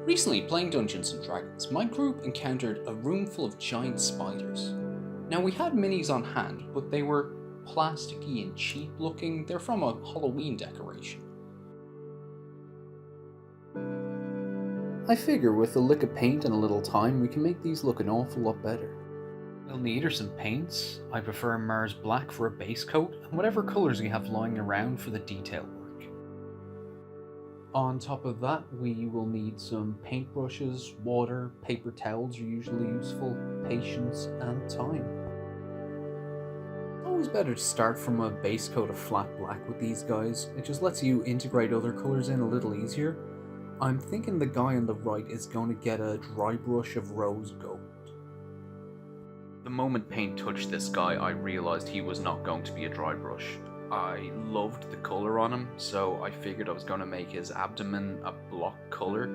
Recently, playing Dungeons and Dragons, my group encountered a room full of giant spiders. Now, we had minis on hand, but they were plasticky and cheap looking. They're from a Halloween decoration. I figure with a lick of paint and a little time, we can make these look an awful lot better. We'll need are some paints. I prefer Mars Black for a base coat, and whatever colours you have lying around for the detail work. On top of that, we will need some paintbrushes, water, paper towels are usually useful, patience, and time. It's always better to start from a base coat of flat black with these guys. It just lets you integrate other colours in a little easier. I'm thinking the guy on the right is going to get a dry brush of rose gold. The moment paint touched this guy, I realised he was not going to be a dry brush. I loved the colour on him, so I figured I was going to make his abdomen a block colour,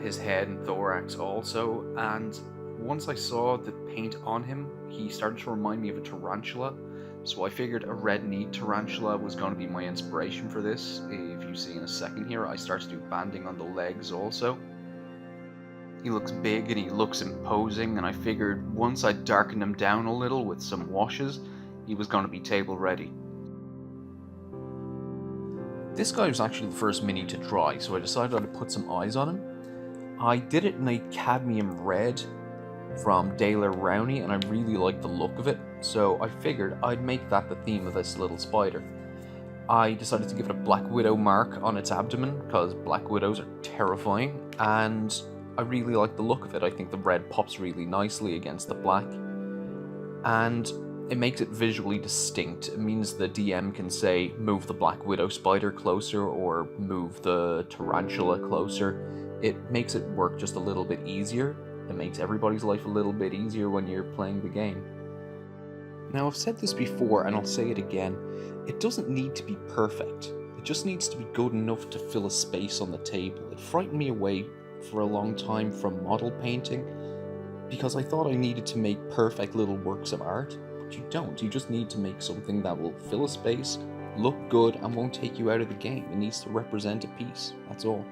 his head and thorax also, and once I saw the paint on him, he started to remind me of a tarantula, so I figured a red kneed tarantula was going to be my inspiration for this. If you see in a second here, I start to do banding on the legs also. He looks big and he looks imposing, and I figured once I darkened him down a little with some washes, he was going to be table ready. This guy was actually the first mini to dry, so I decided I'd put some eyes on him. I did it in a cadmium red from Daler Rowney, and I really liked the look of it, so I figured I'd make that the theme of this little spider. I decided to give it a Black Widow mark on its abdomen, because Black Widows are terrifying, and I really like the look of it. I think the red pops really nicely against the black, and it makes it visually distinct. It means the DM can say, move the Black Widow spider closer, or move the tarantula closer. It makes it work just a little bit easier. It makes everybody's life a little bit easier when you're playing the game. Now, I've said this before, and I'll say it again. It doesn't need to be perfect. It just needs to be good enough to fill a space on the table. It frightened me away for a long time from model painting, because I thought I needed to make perfect little works of art. You don't. You just need to make something that will fill a space, look good, and won't take you out of the game. It needs to represent a piece. That's all.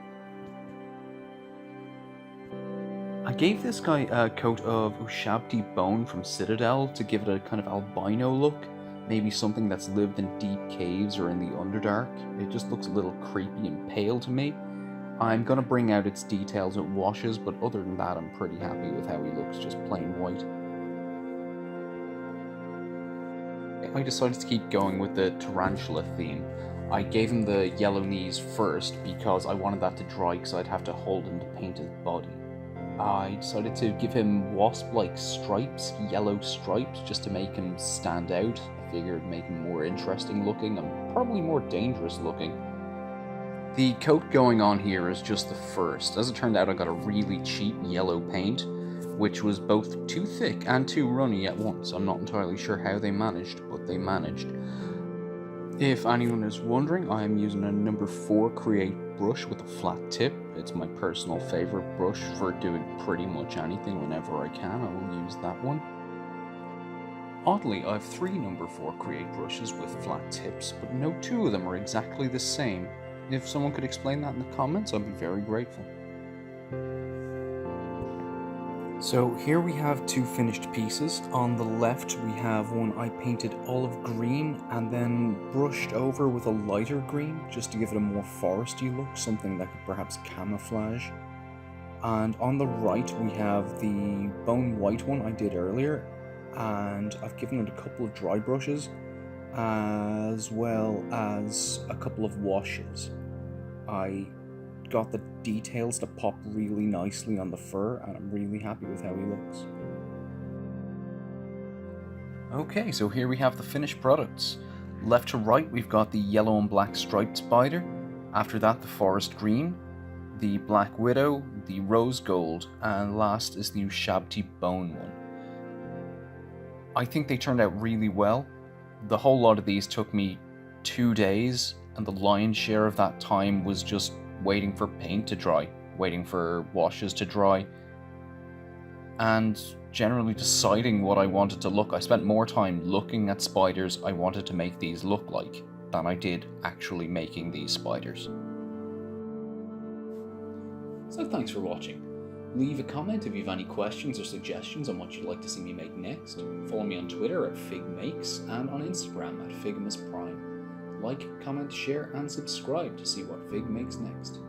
I gave this guy a coat of Ushabti bone from Citadel to give it a kind of albino look. Maybe something that's lived in deep caves or in the Underdark. It just looks a little creepy and pale to me. I'm gonna bring out its details with washes, but other than that, I'm pretty happy with how he looks, just plain white. I decided to keep going with the tarantula theme. I gave him the yellow knees first because I wanted that to dry because I'd have to hold him to paint his body. I decided to give him wasp-like stripes, yellow stripes, just to make him stand out. I figured it'd make him more interesting looking and probably more dangerous looking. The coat going on here is just the first. As it turned out, I got a really cheap yellow paint, which was both too thick and too runny at once. I'm not entirely sure how they managed, but they managed. If anyone is wondering, I am using a number 4 Create brush with a flat tip. It's my personal favourite brush for doing pretty much anything whenever I can. I will use that one. Oddly, I have 3 number 4 Create brushes with flat tips, but no 2 of them are exactly the same. If someone could explain that in the comments, I'd be very grateful. So here we have 2 finished pieces. On the left we have one I painted olive green and then brushed over with a lighter green just to give it a more foresty look, something that could perhaps camouflage. And on the right we have the bone white one I did earlier, and I've given it a couple of dry brushes as well as a couple of washes. I got the details to pop really nicely on the fur, and I'm really happy with how he looks. Okay, so here we have the finished products. Left to right we've got the yellow and black striped spider, after that the forest green, the Black Widow, the rose gold, and last is the Ushabti bone one. I think they turned out really well. The whole lot of these took me 2 days, and the lion's share of that time was just waiting for paint to dry, waiting for washes to dry, and generally deciding what I wanted to look. I spent more time looking at spiders I wanted to make these look like than I did actually making these spiders. So thanks for watching. Leave a comment if you have any questions or suggestions on what you'd like to see me make next. Follow me on Twitter at figmakes and on Instagram at figmasprime. Like, comment, share and subscribe to see what Fig makes next.